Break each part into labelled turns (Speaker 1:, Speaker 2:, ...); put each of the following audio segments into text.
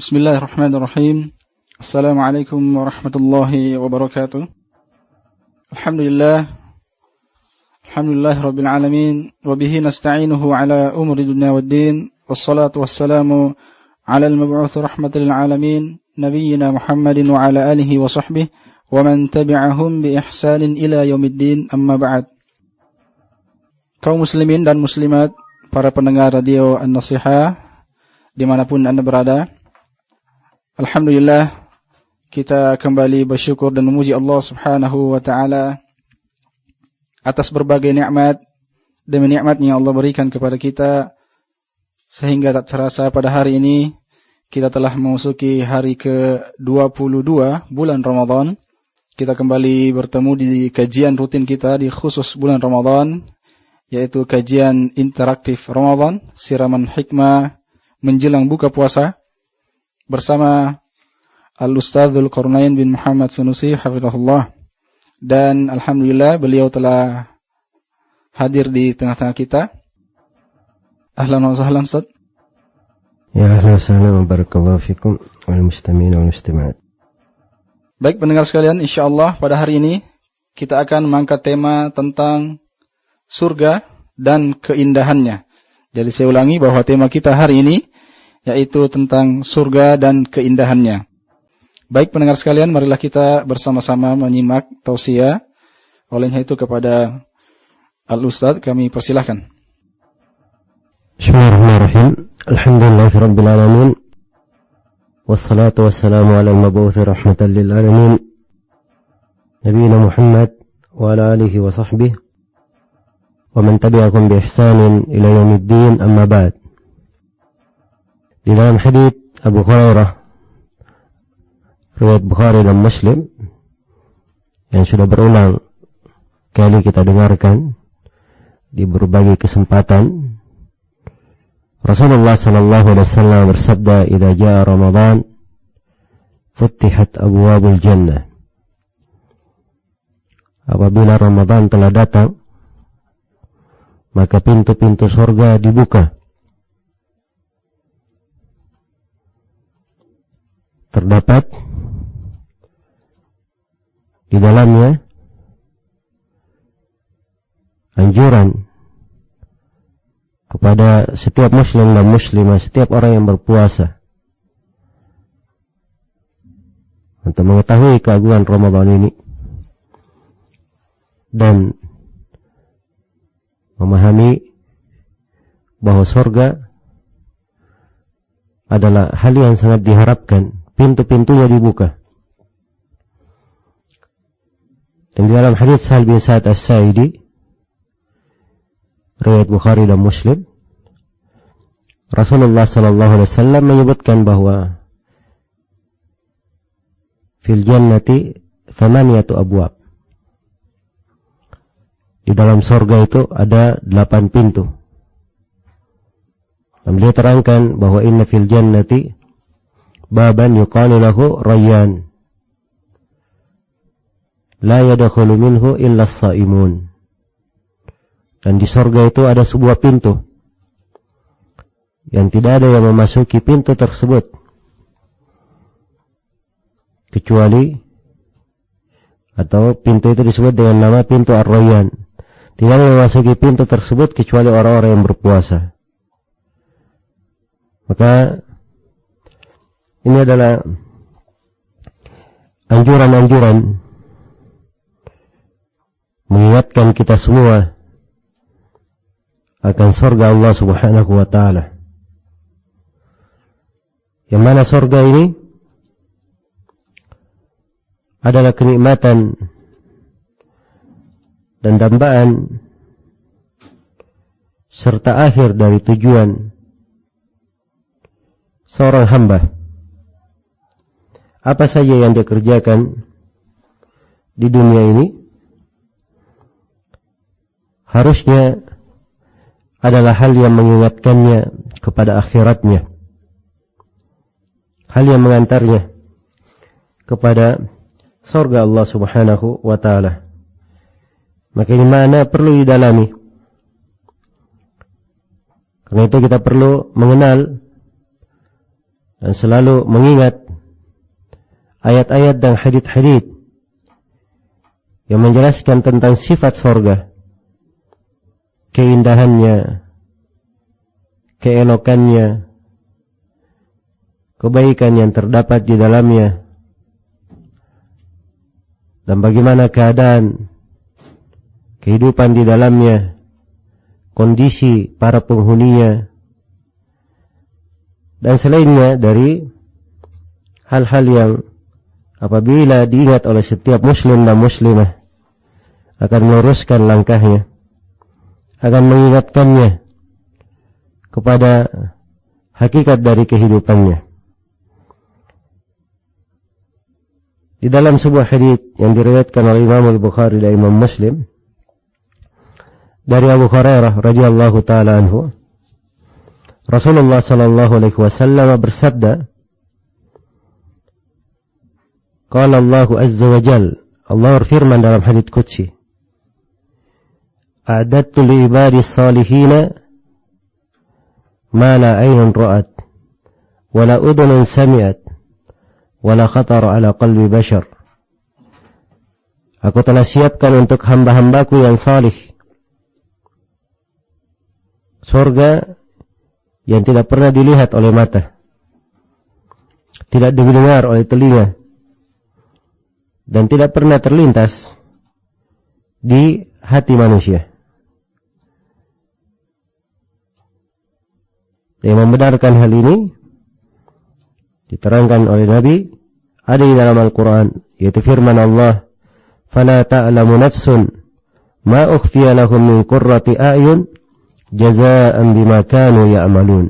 Speaker 1: Bismillahirrahmanirrahim. Assalamualaikum warahmatullahi wabarakatuh. Alhamdulillah rabbil alamin wa bihi nasta'inuhu ala umuri dunya waddin wassalatu wassalamu ala al-mab'uts rahmatan lil alamin nabiyyina Muhammadin wa ala alihi wa sahbihi wa man tabi'ahum bi ihsanin ila yaumiddin, amma ba'd. Kaum muslimin dan muslimat, para pendengar radio An-Nasihah dimanapun Anda berada, alhamdulillah kita kembali bersyukur dan memuji Allah Subhanahu wa taala atas berbagai nikmat demi nikmatnya Allah berikan kepada kita, sehingga tak terasa pada hari ini kita telah memasuki hari ke-22 bulan Ramadan. Kita kembali bertemu di kajian rutin kita di khusus bulan Ramadan, yaitu kajian interaktif Ramadan, siraman hikmah menjelang buka puasa, bersama Al-Ustadzul Qarnain bin Muhammad Sanusi hafizahullah. Dan alhamdulillah beliau telah hadir di tengah-tengah kita. Ahlan wa sahlan Ustaz.
Speaker 2: Ya ahlan wa sahlan wa barakallahu fikum wal mustami'in wal mustama'at.
Speaker 1: Baik pendengar sekalian, insyaallah pada hari ini kita akan mengangkat tema tentang surga dan keindahannya. Jadi saya ulangi bahwa tema kita hari ini yaitu tentang surga dan keindahannya. Baik pendengar sekalian, marilah kita bersama-sama menyimak tausiah. Olehnya itu kepada Al-Ustadz kami persilahkan.
Speaker 2: Bismillahirrahmanirrahim. Alhamdulillahirabbil alamin. Wassalatu wassalamu ala al-mab'uts rahmatan lil alamin. Nabiyina Muhammad wa ala alihi wa sahbihi wa man tabi'akum bi ihsanin ila yaumiddin, amma ba'd. Di dalam hadits Abu Hurairah riwayat Bukhari dan Muslim yang sudah berulang kali kita dengarkan di berbagai kesempatan, Rasulullah sallallahu alaihi wasallam bersabda, "Idza jaa Ramadan futtihat abwabul jannah." Apabila Ramadan telah datang, maka pintu-pintu surga dibuka. Terdapat di dalamnya anjuran kepada setiap muslim dan muslimah, setiap orang yang berpuasa, untuk mengetahui keagungan Ramadan ini dan memahami bahwa surga adalah hal yang sangat diharapkan. Pintu-pintunya dibuka. Dan di dalam hadits Sahal bin Sa'ad As-Sa'idi riwayat Bukhari dan Muslim, Rasulullah sallallahu alaihi wasallam menyebutkan bahwa fil jannati thamaniyatu abwab. Di dalam surga itu ada 8 pintu. Dan beliau terangkan bahwa inna fil jannati baban yuqalu lahu Rayyan la yadkhulu minhu illa as-saimun. Dan di surga itu ada sebuah pintu yang tidak ada yang memasuki pintu tersebut kecuali, atau pintu itu disebut dengan nama pintu Ar-Rayyan, tidak ada yang memasuki pintu tersebut kecuali orang-orang yang berpuasa. Maka ini adalah anjuran-anjuran mengingatkan kita semua akan surga Allah Subhanahu wa taala. Yang mana surga ini adalah kenikmatan dan dambaan serta akhir dari tujuan seorang hamba. Apa saja yang dia kerjakan di dunia ini harusnya adalah hal yang mengingatkannya kepada akhiratnya, hal yang mengantarnya kepada surga Allah Subhanahu wa taala. Maka ini mana perlu didalami. Karena itu kita perlu mengenal dan selalu mengingat ayat-ayat dan hadits-hadits yang menjelaskan tentang sifat surga, keindahannya, keelokannya, kebaikan yang terdapat di dalamnya, dan bagaimana keadaan kehidupan di dalamnya, kondisi para penghuninya, dan selainnya dari hal-hal yang apabila diingat oleh setiap muslim dan muslimah akan meluruskan langkahnya, akan mengingatkannya kepada hakikat dari kehidupannya. Di dalam sebuah hadits yang diriwayatkan oleh Imam Al-Bukhari dan Imam Muslim dari Abu Hurairah radhiyallahu taala anhu, Rasulullah sallallahu alaihi wasallam bersabda, qala Allah azza wa jalla, Allah berfirman dalam hadits qudsi, a'dadtu li ibadis salihin ma la aynun ra'at wa la udhunun sami'at wala khatar ala qalbi bashar. Aku telah siapkan untuk hamba-hambaku yang salih surga yang tidak pernah dilihat oleh mata, tidak didengar oleh telinga, dan tidak pernah terlintas di hati manusia. Yang membenarkan hal ini diterangkan oleh Nabi ada di dalam Al-Quran, yaitu firman Allah, فَلَا تَعْلَمُ نَفْسٌ مَا أُخْفِيَ لَهُم مِّن قُرَّةِ أَعْيُنٍ جَزَاءً بِمَا كَانُوا يَعْمَلُونَ.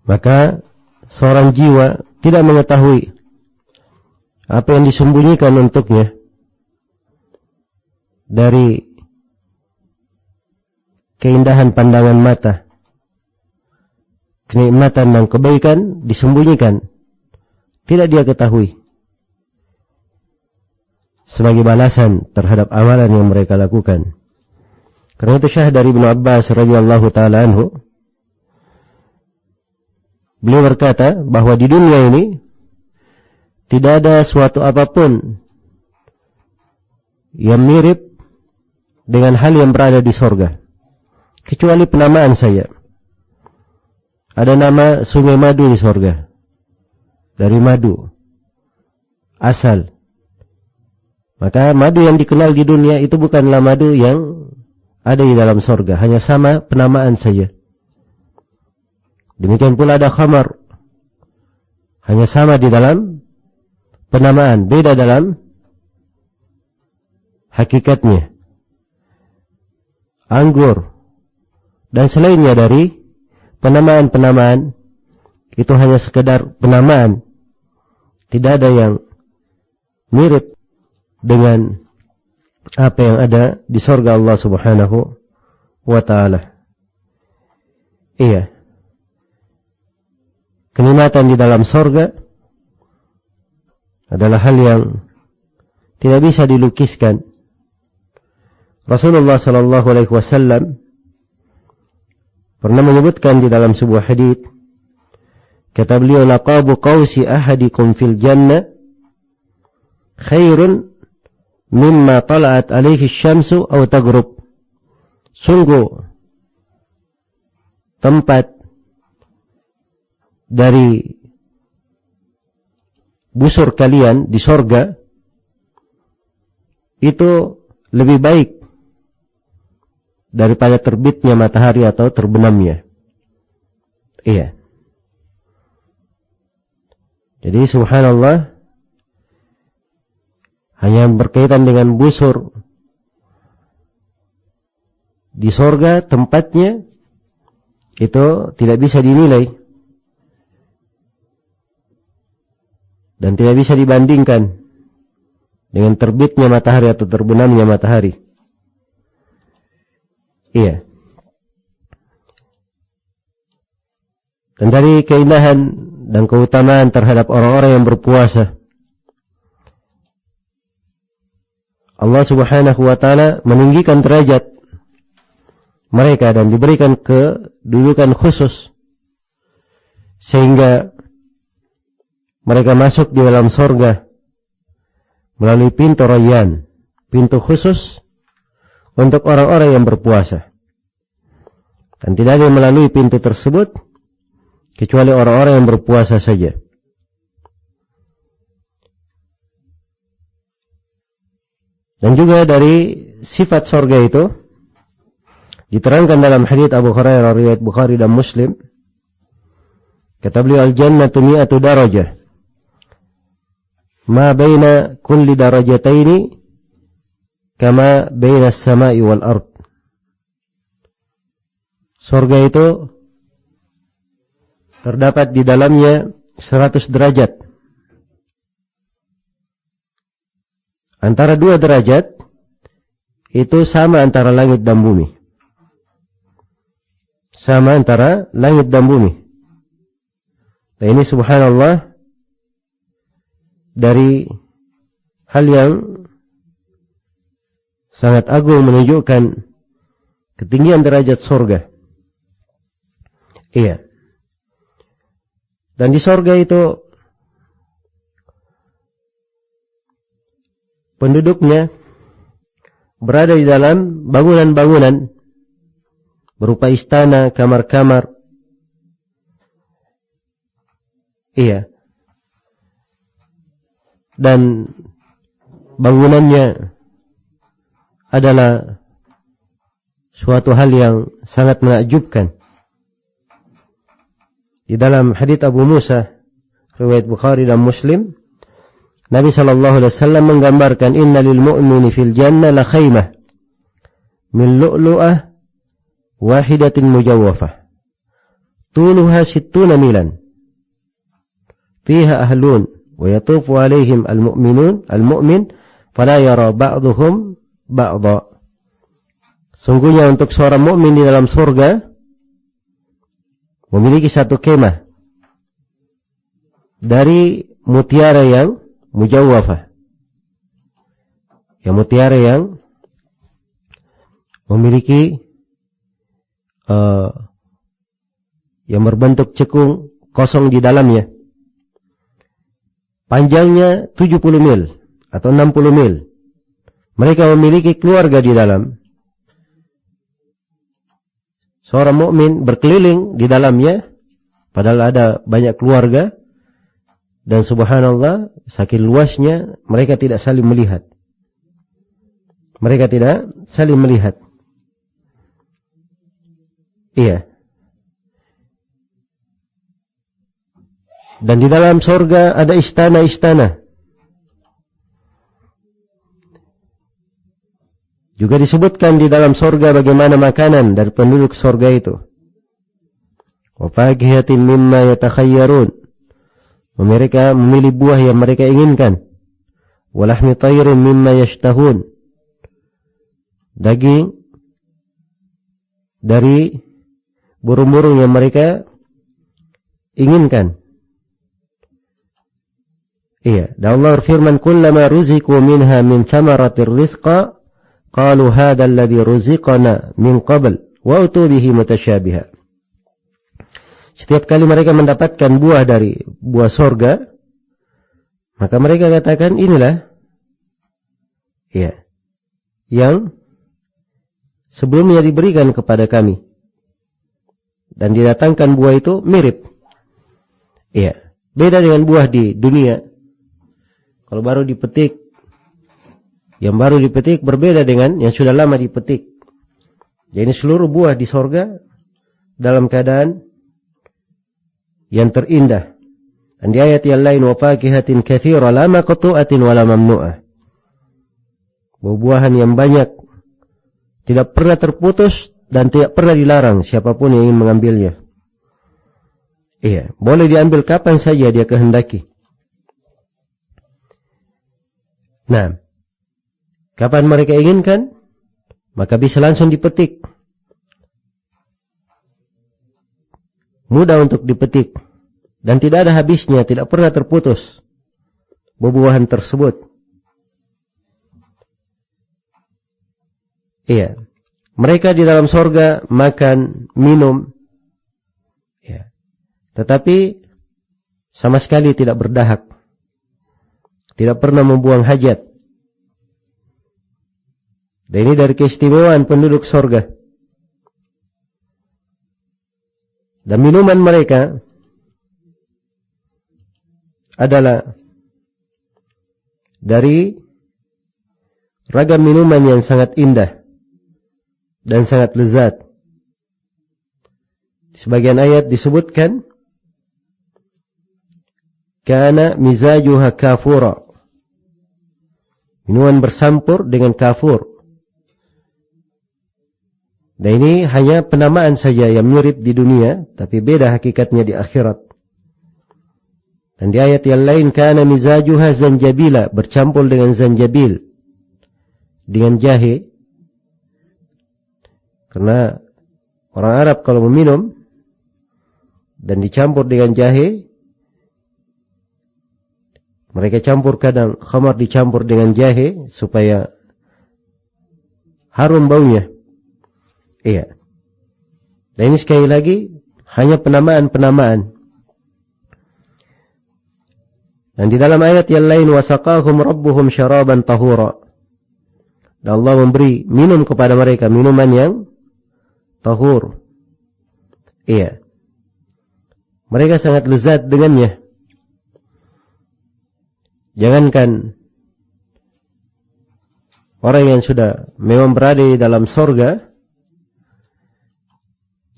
Speaker 2: Maka seorang jiwa tidak mengetahui apa yang disembunyikan untuknya dari keindahan pandangan mata, kenikmatan dan kebaikan disembunyikan, tidak dia ketahui, sebagai balasan terhadap amalan yang mereka lakukan. Karena itu syahid dari Ibnu Abbas radhiyallahu taala anhu, beliau berkata bahwa di dunia ini tidak ada suatu apapun yang mirip dengan hal yang berada di sorga, kecuali penamaan saya. Ada nama sungai madu di sorga, dari madu asal. Maka madu yang dikenal di dunia itu bukanlah madu yang ada di dalam sorga, hanya sama penamaan saja. Demikian pula ada khamar, hanya sama di dalam penamaan, beda dalam hakikatnya. Anggur dan selainnya dari penamaan-penamaan itu hanya sekedar penamaan, tidak ada yang mirip dengan apa yang ada di surga Allah Subhanahu wa ta'ala. Iya, kenikmatan di dalam surga adalah hal yang tidak bisa dilukiskan. Rasulullah sallallahu alaihi wasallam pernah menyebutkan di dalam sebuah hadits, kata beliau, laqabu qausi ahadikum fil jannah khairun mimma tala'at alaihi syamsu aw taghrub. Sungguh tempat dari busur kalian di sorga itu lebih baik daripada terbitnya matahari atau terbenamnya. Iya. Jadi subhanallah, hanya berkaitan dengan busur di sorga, tempatnya itu tidak bisa dinilai dan tidak bisa dibandingkan dengan terbitnya matahari atau terbenamnya matahari. Iya. Dan dari keindahan dan keutamaan terhadap orang-orang yang berpuasa, Allah Subhanahu wa ta'ala meninggikan derajat mereka dan diberikan kedudukan khusus, sehingga mereka masuk di dalam surga melalui pintu Rayyan, pintu khusus untuk orang-orang yang berpuasa. Dan tidak ada yang melalui pintu tersebut kecuali orang-orang yang berpuasa saja. Dan juga dari sifat surga itu diterangkan dalam hadits Abu Hurairah riwayat Bukhari dan Muslim. Kata beliau, al-jannatu mi'atu darajah. Ma baina kulli darajataini kama baina as-sama'i wal ard. Surga itu terdapat di dalamnya 100 derajat. Antara 2 derajat itu sama antara langit dan bumi. Sama antara langit dan bumi. Nah, ini subhanallah dari hal yang sangat agung menunjukkan ketinggian derajat surga. Iya. Dan di surga itu penduduknya berada di dalam bangunan-bangunan berupa istana, kamar-kamar. Iya. Dan bangunannya adalah suatu hal yang sangat menakjubkan. Di dalam hadits Abu Musa riwayat Bukhari dan Muslim, Nabi SAW menggambarkan inna lil mu'mini fil jannah la khaymah min lu'lu'ah wahidatin mujawwafah tuluha 60 milan fiha ahlun wa yatufu alaihim al-mu'min fala yara ba'duhum ba'dha. Sungguhnya untuk seorang mukmin di dalam surga memiliki satu kemah dari mutiara yang mujawwafah. Yang mutiara yang memiliki yang berbentuk cekung kosong di dalamnya. Panjangnya 70 mil atau 60 mil. Mereka memiliki keluarga di dalam. Seorang mukmin berkeliling di dalamnya, padahal ada banyak keluarga, dan subhanallah, saking luasnya mereka tidak saling melihat. Mereka tidak saling melihat. Iya. Dan di dalam surga ada istana-istana. Juga disebutkan di dalam surga bagaimana makanan dari penduduk surga itu. Wa fakihatin mimma yatakhayyarun. Mereka memilih buah yang mereka inginkan. Wa lahmi tayrin mimma yashtahun. Daging dari burung-burung yang mereka inginkan. Iya, dan Allah berfirman, "Kullama ruziqu minha min thamaratir rizqa, qalu hadha alladhi ruziqana min qabl, wa utu bihi mutasyabiha." Setiap kali mereka mendapatkan buah dari buah surga, maka mereka katakan, inilah ya yang sebelumnya diberikan kepada kami. Dan didatangkan buah itu mirip. Iya, beda dengan buah di dunia. Kalau baru dipetik, yang baru dipetik berbeda dengan yang sudah lama dipetik. Jadi seluruh buah di surga dalam keadaan yang terindah. Dan di ayat yang lain, wa fakihatin katsira la maqtu'atin wa la mamnu'ah. Buah-buahan yang banyak, tidak pernah terputus dan tidak pernah dilarang siapapun yang ingin mengambilnya. Iya, boleh diambil kapan saja dia kehendaki. Nah, kapan mereka inginkan, maka bisa langsung dipetik. Mudah untuk dipetik. Dan tidak ada habisnya, tidak pernah terputus buah-buahan tersebut. Iya. Mereka di dalam surga makan, minum. Ya. tetapi sama sekali tidak berdahak, tidak pernah membuang hajat. Dan ini dari keistimewaan penduduk surga. Dan minuman mereka adalah dari ragam minuman yang sangat indah dan sangat lezat. Sebagian ayat disebutkan kana mizajuha kafura, minuman bersampur dengan kafur. Dan ini hanya penamaan saja yang mirip di dunia, tapi beda hakikatnya di akhirat. Dan di ayat yang lain kana mizajuha zanjabila, bercampur dengan zanjabil, dengan jahe. Karena orang Arab kalau meminum dan dicampur dengan jahe, mereka campur kadang khamar dicampur dengan jahe supaya harum baunya. Iya. Dan ini sekali lagi hanya penamaan-penamaan. Dan di dalam ayat yang lain wasaqahum rabbuhum syaraban tahura. Dan Allah memberi minum kepada mereka minuman yang tahur. Iya. Mereka sangat lezat dengannya. Jangankan orang yang sudah memang berada di dalam sorga,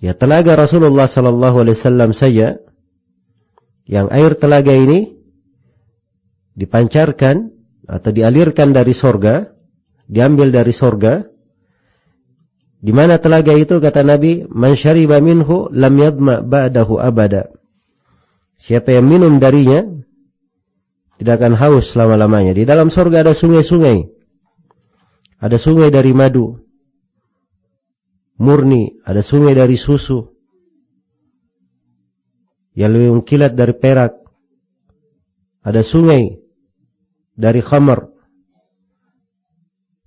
Speaker 2: ya telaga Rasulullah SAW saja, yang air telaga ini dipancarkan atau dialirkan dari sorga, diambil dari sorga. Di mana telaga itu kata Nabi, man syariba minhu lam yadma ba'dahu abada. Siapa yang minum darinya tidak akan haus selama-lamanya. Di dalam sorga ada sungai-sungai. Ada sungai dari madu murni, ada sungai dari susu yang lebih mengkilat dari perak, ada sungai dari khamar.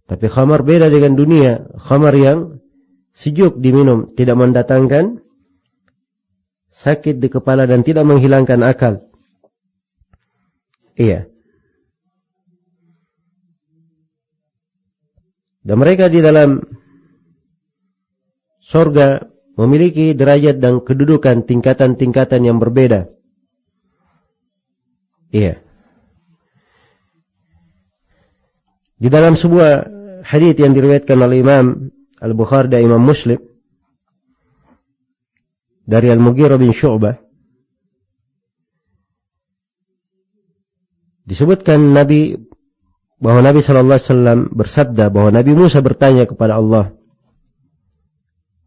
Speaker 2: Tapi khamar beda dengan dunia. Khamar yang sejuk diminum, tidak mendatangkan sakit di kepala dan tidak menghilangkan akal. Iya. Dan mereka di dalam surga memiliki derajat dan kedudukan tingkatan-tingkatan yang berbeda. Iya. Di dalam sebuah hadits yang diriwayatkan oleh Imam Al-Bukhari dan Imam Muslim dari Al-Mughirah bin Syu'bah, disebutkan bahwa Nabi SAW bersabda bahwa Nabi Musa bertanya kepada Allah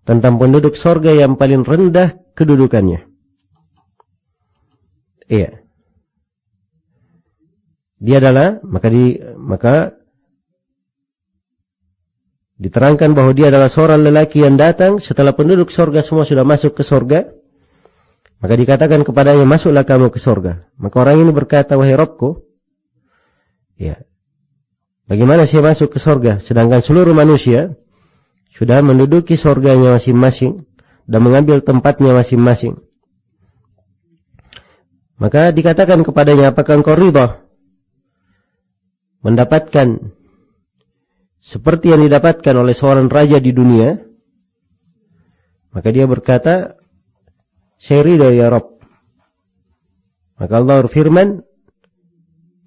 Speaker 2: tentang penduduk surga yang paling rendah kedudukannya. Iya. Dia adalah maka diterangkan bahwa dia adalah seorang lelaki yang datang setelah penduduk surga semua sudah masuk ke surga. Maka dikatakan kepadanya, masuklah kamu ke surga. Maka orang ini berkata, wahai Rabbku, ya, bagaimana saya masuk ke surga sedangkan seluruh manusia sudah menduduki surganya masing-masing dan mengambil tempatnya masing-masing. Maka dikatakan kepadanya, apakah engkau ridha mendapatkan seperti yang didapatkan oleh seorang raja di dunia? Maka dia berkata, saya ridha ya Rabb. Maka Allah berfirman,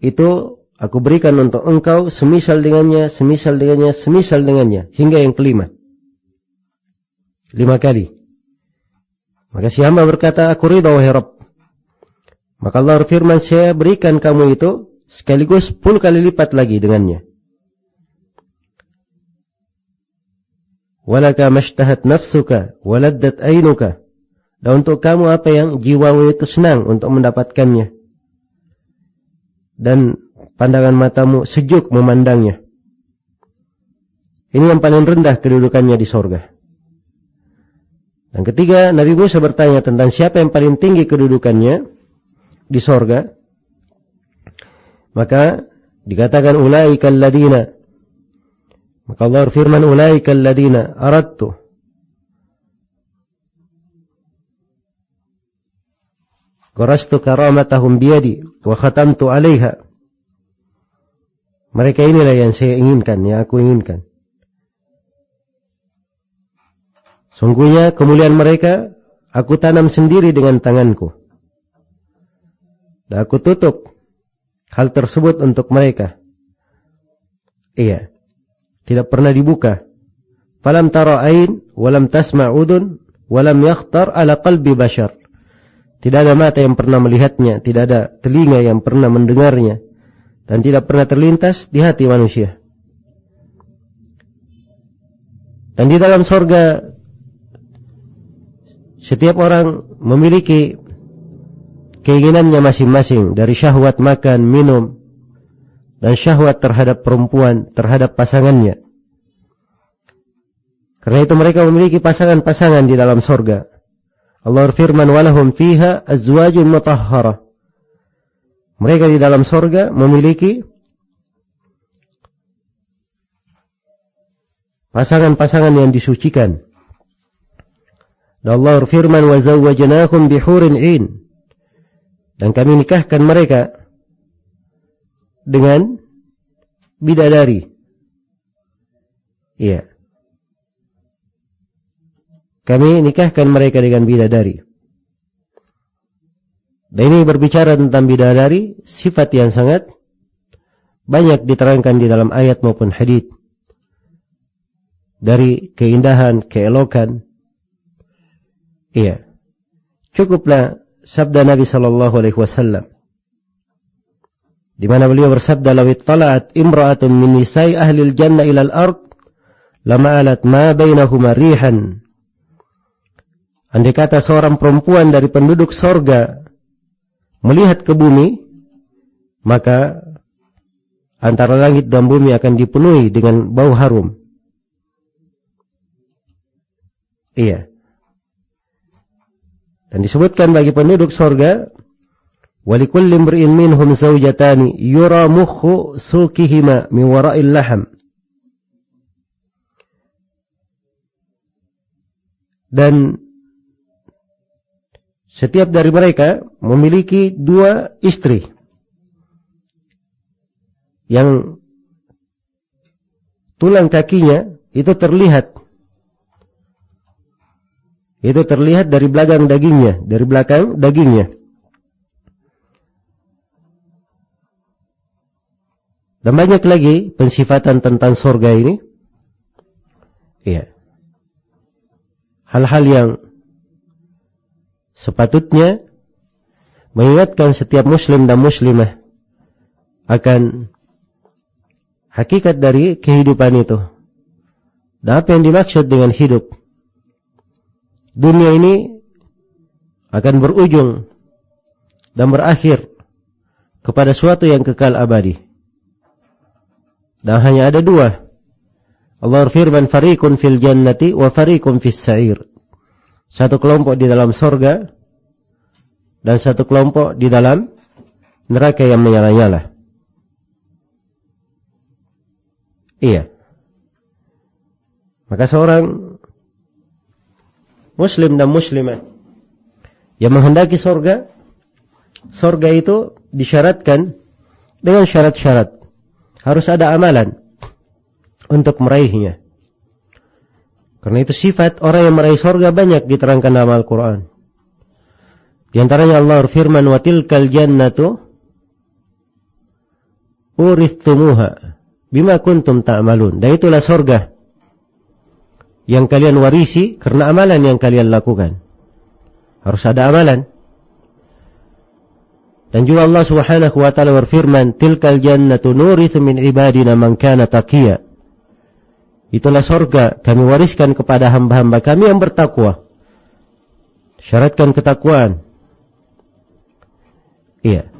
Speaker 2: itu aku berikan untuk engkau semisal dengannya, semisal dengannya, semisal dengannya, hingga yang kelima. 5 kali. Maka si hamba berkata, aku ridha wahai Rabb. Maka Allah berfirman, saya berikan kamu itu sekaligus 10 kali lipat lagi dengannya. Walaka mashtahat nafsuka waladdat ainuka. Dan untuk kamu apa yang jiwamu itu senang untuk mendapatkannya, dan pandangan matamu sejuk memandangnya. Ini yang paling rendah kedudukannya di surga. Dan ketiga, Nabi Musa bertanya tentang siapa yang paling tinggi kedudukannya di surga. Maka dikatakan ulaikal ladina. Maka Allah berfirman, ulaikal ladina aradtu Gharastu karamatahum biyadi wa khatamtu 'alaiha. Mereka inilah yang saya inginkan, yang aku inginkan. Sungguhnya kemuliaan mereka aku tanam sendiri dengan tanganku. Dan aku tutup hal tersebut untuk mereka. Iya. Tidak pernah dibuka. Falam tara ain, walam tasma' udhun, walam yakhtar ala qalbi bashar. Tidak ada mata yang pernah melihatnya, tidak ada telinga yang pernah mendengarnya, dan tidak pernah terlintas di hati manusia. Dan di dalam sorga, setiap orang memiliki keinginannya masing-masing, dari syahwat makan, minum, dan syahwat terhadap perempuan, terhadap pasangannya. Karena itu mereka memiliki pasangan-pasangan di dalam sorga. Allah berfirman, walahum fiha azwajun mutahharah. Mereka di dalam sorga memiliki pasangan-pasangan yang disucikan. Dan Allah berfirman, wa zawwajnahum bihurin 'ain. Dan kami nikahkan mereka dengan bidadari. Iya. Kami nikahkan mereka dengan bidadari. Dan ini berbicara tentang bidadari, sifat yang sangat banyak diterangkan di dalam ayat maupun hadits. Dari keindahan, keelokan. Iya. Cukuplah sabda Nabi SAW, di mana beliau bersabda, "Law ittala'at imra'atun min nisa'i ahli al-jannah ila al-ard, lama'alat ma bainahuma rihan." Andai kata seorang perempuan dari penduduk sorga melihat ke bumi, maka antara langit dan bumi akan dipenuhi dengan bau harum. Iya. Dan disebutkan bagi penduduk sorga, walikulli imri'in minhum zawjatani yura mukhu sukihima min wara'il laham. Dan setiap dari mereka memiliki 2 istri yang tulang kakinya itu terlihat dari belakang dagingnya, Dan banyak lagi pensifatan tentang surga ini. Iya. Hal-hal yang sepatutnya mengingatkan setiap muslim dan muslimah akan hakikat dari kehidupan itu. Dan apa yang dimaksud dengan hidup. Dunia ini akan berujung dan berakhir kepada suatu yang kekal abadi. Dan hanya ada 2. Allah berfirman, fariqun fil jannati wa fariqun fis sa'ir. Satu kelompok di dalam surga dan satu kelompok di dalam neraka yang menyala-nyala. Iya. Maka seorang muslim dan muslimah yang menghendaki surga itu disyaratkan dengan syarat-syarat. Harus ada amalan untuk meraihnya. Karena itu sifat orang yang meraih surga banyak diterangkan dalam Al-Quran. Di antaranya Allah berfirman, wa tilkal jannatu urithumuha bima kuntum ta'malun. Dan itulah surga yang kalian warisi karena amalan yang kalian lakukan. Harus ada amalan. Dan juga Allah Subhanahu wa taala berfirman, tilkal jannatu nurithu min ibadina man kana taqiya. Itulah surga kami wariskan kepada hamba-hamba kami yang bertakwa. Syaratkan ketakwaan. Iya.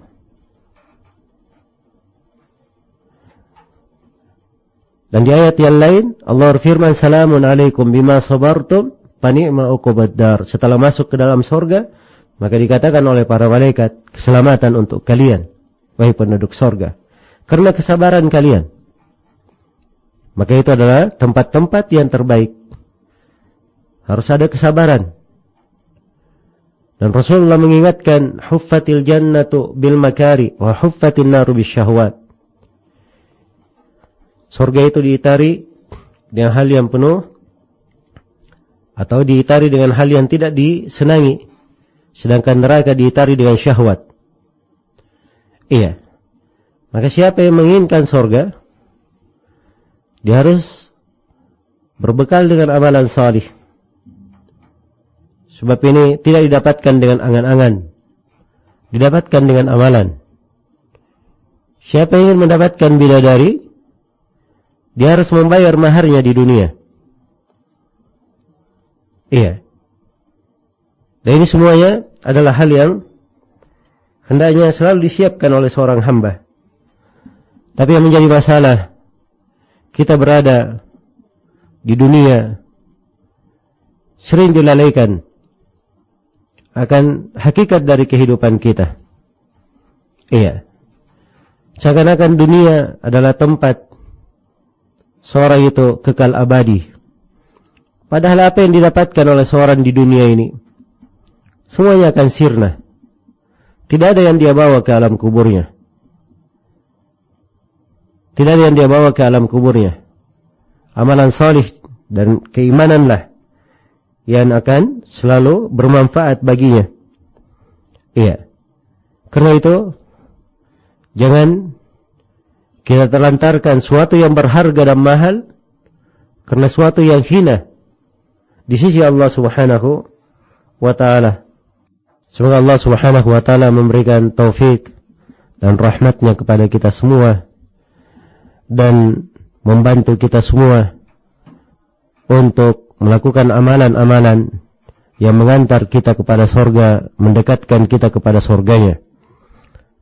Speaker 2: Dan di ayat yang lain Allah berfirman, salamun alaikum bima sabartum fa ni'ma uqubad dar. Setelah masuk ke dalam surga, maka dikatakan oleh para malaikat, keselamatan untuk kalian, wahai penduduk surga, karena kesabaran kalian. Maka itu adalah tempat-tempat yang terbaik. Harus ada kesabaran. Dan Rasulullah mengingatkan, huffatil jannatu bil makari wa huffatin naru bisyahwat. Surga itu diitari dengan hal yang penuh atau diitari dengan hal yang tidak disenangi, sedangkan neraka diitari dengan syahwat. Iya. Maka siapa yang menginginkan surga, dia harus berbekal dengan amalan salih. Sebab ini tidak didapatkan dengan angan-angan, didapatkan dengan amalan. Siapa yang ingin mendapatkan bidadari, dia harus membayar maharnya di dunia. Iya. Dan ini semuanya adalah hal yang hendaknya selalu disiapkan oleh seorang hamba. Tapi yang menjadi masalah, kita berada di dunia sering dilalaikan akan hakikat dari kehidupan kita. Iya. Seakan-akan dunia adalah tempat seorang itu kekal abadi. Padahal apa yang didapatkan oleh seorang di dunia ini, semuanya akan sirna. Tidak ada yang dia bawa ke alam kuburnya. Tidak ada yang dia bawa ke alam kuburnya. Amalan salih dan keimananlah yang akan selalu bermanfaat baginya. Iya. Karena itu, jangan kita terlantarkan suatu yang berharga dan mahal karena suatu yang hina di sisi Allah Subhanahu wa ta'ala. Semoga Allah Subhanahu wa ta'ala memberikan taufik dan rahmatnya kepada kita semua dan membantu kita semua untuk melakukan amalan-amalan yang mengantar kita kepada surga, mendekatkan kita kepada surganya.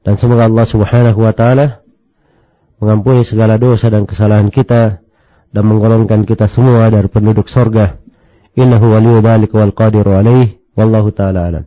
Speaker 2: Dan semoga Allah Subhanahu wa ta'ala mengampuni segala dosa dan kesalahan kita dan menggolongkan kita semua dari penduduk surga. Innahu waliyyu dzalika wal qadiru alaihi wallahu ta'ala alam.